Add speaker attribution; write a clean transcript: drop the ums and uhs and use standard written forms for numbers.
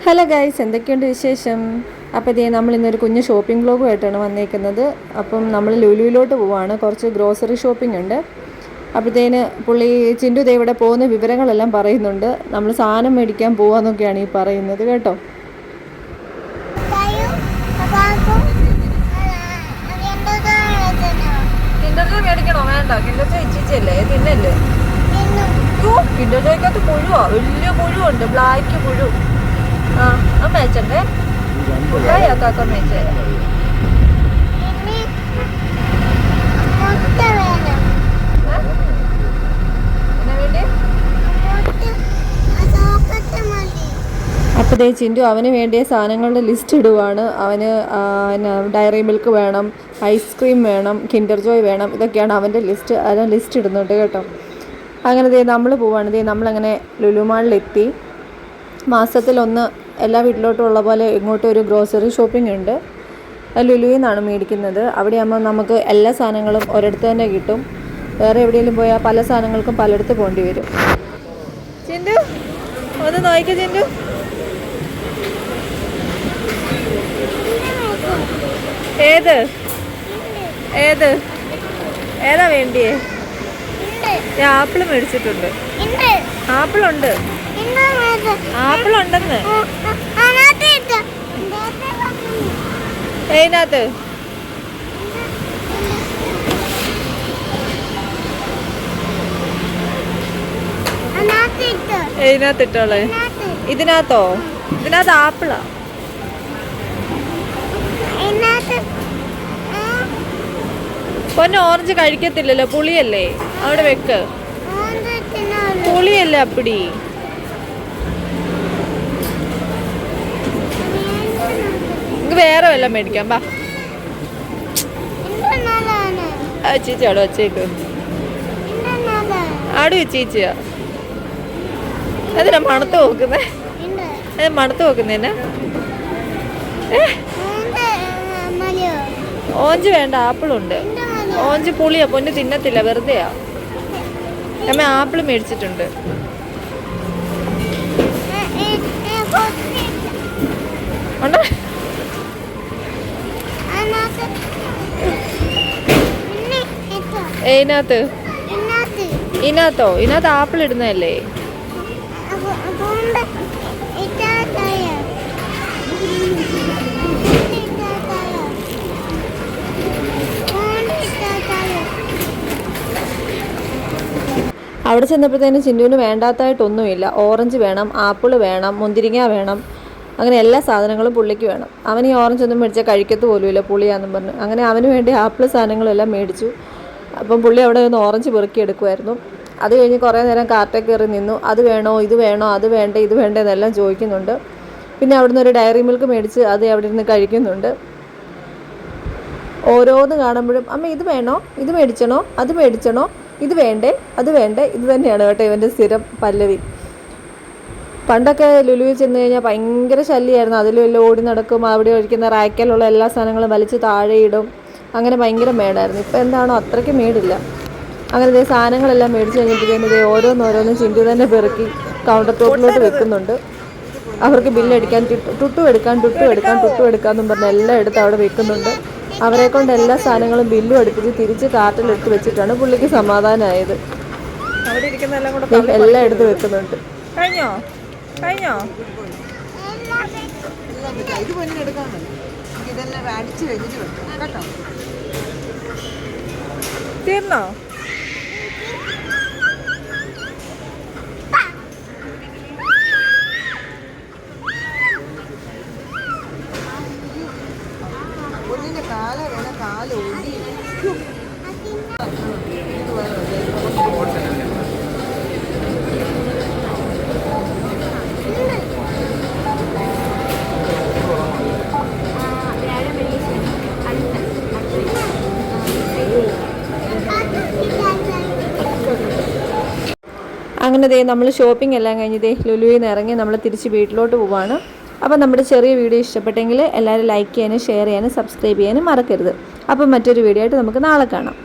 Speaker 1: Hello guys, എന്തൊക്കെയുണ്ട് വിശേഷം? അപ്പോൾ ഇതേ നമ്മൾ ഇന്നൊരു കുഞ്ഞ് ഷോപ്പിംഗ് വ്ലോഗുമായിട്ടാണ് വന്നേക്കുന്നത്. അപ്പം നമ്മൾ ലുലുവിലോട്ട് പോവാണ്. കുറച്ച് ഗ്രോസറി ഷോപ്പിംഗ് ഉണ്ട്. അപ്പോഴത്തേന് ചിൻഡു ദേ ഇവിടെ പോകുന്ന വിവരങ്ങളെല്ലാം പറയുന്നുണ്ട്. നമ്മൾ സാധനം മേടിക്കാൻ പോവാന്നൊക്കെയാണ് ഈ പറയുന്നത് കേട്ടോ. മേടിക്കണോ? വേണ്ട, കിൻഡർജോയ് ഇച്ചിച്ചല്ലേ തിന്നല്ലേ. കിൻഡർജോയ്ക്കകത്ത് പുഴുവാ, വലിയ പുഴുവുണ്ട്, ബ്ലാക്ക് പുഴു. ആ മേച്ചണ്ടേ കാക്ക മേച്ചേ. അപ്പോൾ ചിൻഡു അവന് വേണ്ടിയ സാധനങ്ങളുടെ ലിസ്റ്റ് ഇടുവാണ്. അവന് ഡയറി മിൽക്ക് വേണം, ഐസ്ക്രീം വേണം, കിൻഡർ ജോയ് വേണം, ഇതൊക്കെയാണ് അവൻ്റെ ലിസ്റ്റ്. അതെല്ലാം ലിസ്റ്റ് ഇടുന്നുണ്ട് കേട്ടോ. അങ്ങനെ നമ്മൾ പോവാണ്. നമ്മളങ്ങനെ ലുലു മാളിലെത്തി. മാസത്തിലൊന്ന് എല്ലാ വീട്ടിലോട്ടും ഉള്ള പോലെ ഇങ്ങോട്ടും ഒരു ഗ്രോസറി ഷോപ്പിംഗ് ഉണ്ട്. ലുലുവിൽ നിന്നാണ് മേടിക്കുന്നത്. അവിടെയാകുമ്പോൾ നമുക്ക് എല്ലാ സാധനങ്ങളും ഒരിടത്ത് തന്നെ കിട്ടും. വേറെ എവിടെയെങ്കിലും പോയാൽ പല സാധനങ്ങൾക്കും പലയിടത്ത് പോകേണ്ടി വരും. ചിൻഡു ഒന്ന് നോക്കിക്കോ. ചിൻഡു ഏത് ഏത് ഏതാ വേണ്ടിയേ? ആപ്പിൾ മേടിച്ചിട്ടുണ്ട്. ആപ്പിളുണ്ട്, ആപ്പിളുണ്ടെന്ന്. ഏതിനകത്ത്? ഏതിനകത്ത് ഇട്ടോളെ? ഇതിനകത്തോ? ഇതിനകത്ത് ആപ്പിളാ. പൊന്നെ ഓറഞ്ച് കഴിക്കത്തില്ലല്ലോ, പുളിയല്ലേ. അവിടെ വെക്ക്. പുളിയല്ലേ അപ്പടി. വേറെ വല്ലതും മേടിക്കാം. ബാ ചീച്ചി അവിടെ വച്ചേക്ക്. ആട് ചീച്ചിയാ. അതിനാ മണത്ത് നോക്കുന്നേ? മണത്ത് നോക്കുന്നേനാ? ഓറഞ്ച് വേണ്ട, ആപ്പിളുണ്ട്. ഓറഞ്ച് പുളിയാ, പൊന്ന് തിന്നത്തില്ല, വെറുതെയാ. അമ്മ ആപ്പിൾ മേടിച്ചിട്ടുണ്ട്. ഉണ്ടോ? ഇതിനകത്ത്? ഇതിനകത്തോ? ഇതിനകത്ത് ആപ്പിൾ ഇടുന്നതല്ലേ? അവിടെ ചെന്നപ്പോഴത്തേനും ചിന്നുവിന് വേണ്ടാത്തതായിട്ടൊന്നുമില്ല. ഓറഞ്ച് വേണം, ആപ്പിൾ വേണം, മുന്തിരിങ്ങ വേണം, അങ്ങനെ എല്ലാ സാധനങ്ങളും പുള്ളിക്ക് വേണം. അവൻ ഈ ഓറഞ്ച് ഒന്നും മേടിച്ചാൽ കഴിക്കത്ത് പോലുമില്ല, പുളിയാന്നും പറഞ്ഞു. അങ്ങനെ അവന് വേണ്ടി ആപ്പിൾ സാധനങ്ങളെല്ലാം മേടിച്ചു. അപ്പം പുള്ളി അവിടെ നിന്ന് ഓറഞ്ച് പെറുക്കി എടുക്കുമായിരുന്നു. അത് കഴിഞ്ഞ് കുറേ നേരം കാർട്ടേ കയറി നിന്നു. അത് വേണോ, ഇത് വേണോ, അത് വേണ്ടേ, ഇത് വേണ്ടേ എന്നെല്ലാം ചോദിക്കുന്നുണ്ട്. പിന്നെ അവിടെ നിന്ന് ഒരു ഡയറി മിൽക്ക് മേടിച്ച് അത് അവിടെ ഇരുന്ന് കഴിക്കുന്നുണ്ട്. ഓരോന്ന് കാണുമ്പോഴും അമ്മ ഇത് വേണോ, ഇത് മേടിച്ചണോ, അത് മേടിച്ചണോ, ഇത് വേണ്ടേ, അത് വേണ്ടേ, ഇത് തന്നെയാണ് കേട്ടോ ഇവൻ്റെ സ്ഥിരം പല്ലവി. പണ്ടൊക്കെ ലുലുവിൽ ചെന്ന് കഴിഞ്ഞാൽ ഭയങ്കര ശല്യമായിരുന്നു. അതിലെല്ലാം ഓടി നടക്കും, അവിടെ ഒഴിക്കുന്ന റാക്കലുള്ള എല്ലാ സാധനങ്ങളും വലിച്ച് താഴെയിടും. അങ്ങനെ ഭയങ്കര മേടായിരുന്നു. ഇപ്പം എന്താണോ അത്രയ്ക്ക് മേടില്ല. അങ്ങനെ സാധനങ്ങളെല്ലാം മേടിച്ച് കഴിഞ്ഞപ്പോഴത്തേനും ഓരോന്നോരോന്നും ചിൻഡു തന്നെ പെറുക്കി കൗണ്ടർ ടോപ്പിലോട്ട് വെക്കുന്നുണ്ട്. അവർക്ക് ബില്ലടിക്കാൻ ടുട്ടു എടുക്കാമെന്നും പറഞ്ഞ് എല്ലാം എടുത്ത് അവിടെ വെക്കുന്നുണ്ട്. അവരെ കൊണ്ട് എല്ലാ സാധനങ്ങളും ബില്ലും അടുപ്പിച്ച് തിരിച്ച് കാർട്ടിലെടുത്ത് വെച്ചിട്ടാണ് പുള്ളിക്ക് സമാധാനമായത്. എല്ലാം എടുത്ത് വെക്കുന്നുണ്ട്. കഴിഞ്ഞോ? തീർന്നോ? അങ്ങനെ നമ്മൾ ഷോപ്പിംഗ് എല്ലാം കഴിഞ്ഞ് ലുലുവിൽ നിന്ന് ഇറങ്ങി നമ്മൾ തിരിച്ച് വീട്ടിലോട്ട് പോവാണ്. അപ്പോൾ നമ്മുടെ ചെറിയ വീഡിയോ ഇഷ്ടപ്പെട്ടെങ്കിൽ എല്ലാവരും ലൈക്ക് ചെയ്യാനും ഷെയർ ചെയ്യാനും സബ്സ്ക്രൈബ് ചെയ്യാനും മറക്കരുത്. അപ്പോൾ മറ്റൊരു വീഡിയോ ആയിട്ട് നമുക്ക് നാളെ കാണാം.